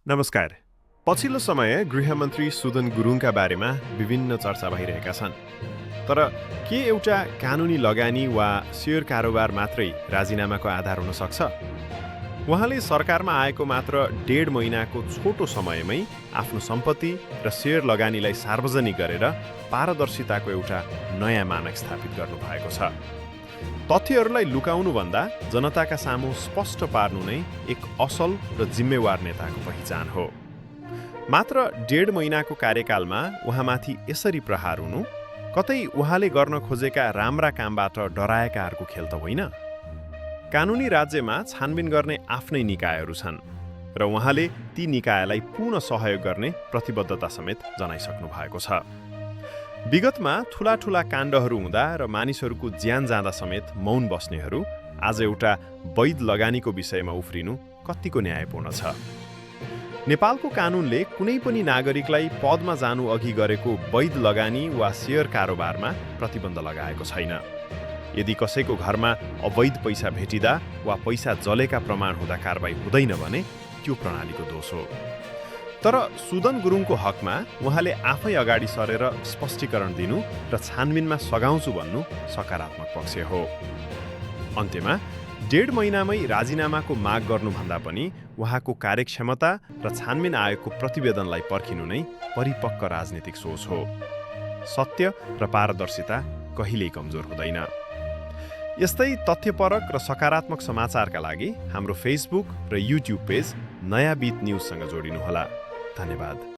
नमस्कार। पछिल्लो समय गृहमन्त्री सुदन गुरुङका बारेमा विभिन्न चर्चा भइरहेका छन्। तर के एउटा कानुनी लगानी वा सेयर कारोबार मात्रै राजीनामाको आधार हुन सक्छ? उहाँले सरकारमा आएको मात्र 1.5 महिनाको छोटो समयमै आफ्नो सम्पत्ति र सेयर लगानीलाई सार्वजनिक गरेर पारदर्शिताको एउटा नयाँ मानक स्थापित गर्नुभएको छ। तथ्यहरूलाई लुकाउनुभन्दा जनताका सामु स्पष्ट पार्नु नै एक असल र जिम्मेवार नेताको पहिचान हो। मात्र 1.5 महिनाको कार्यकालमा उहाँमाथि यसरी प्रहार हुनु कतै उहाँले गर्न खोजेका राम्रा कामबाट डराएकाहरूको खेल त होइन। कानुनी राज्यमा छानबिन गर्ने आफ्नै निकायहरू छन् र उहाँले ती निकायलाई पूर्ण सहयोग गर्ने प्रतिबद्धता समेत जनाइसक्नु भएको छ। विगतमा ठूला काण्डहरू हुँदा र मानिसहरूको ज्यान जाँदा समेत मौन बस्नेहरू आज एउटा वैध लगानीको विषयमा उफ्रिनु कतिको न्यायपूर्ण छ। नेपालको कानुनले कुनै पनि नागरिकलाई पदमा जानु अघि गरेको वैध लगानी वा सेयर कारोबारमा प्रतिबन्ध लगाएको छैन। यदि कसैको घरमा अवैध पैसा भेटिदा वा पैसा जलेका प्रमाण हुँदा कारबाही हुँदैन भने त्यो प्रणालीको दोष हो। तर सुदन गुरुङको हकमा उहाँले आफै अगाडि सरेर स्पष्टीकरण दिनु र छानबिनमा सघाउँछु भन्नु सकारात्मक पक्ष हो। अन्त्यमा 1.5 महिनामै राजीनामाको माग गर्नुभन्दा पनि उहाँको कार्यक्षमता र छानबिन आयोगको प्रतिवेदनलाई पर्खिनु नै परिपक्व राजनीतिक सोच हो। सत्य र पारदर्शिता कहिल्यै कमजोर हुँदैन। यस्तै तथ्यपरक र सकारात्मक समाचारका लागि हाम्रो फेसबुक र युट्युब पेज नयाँ बिट न्युजसँग जोडिनुहोला। धन्यवाद।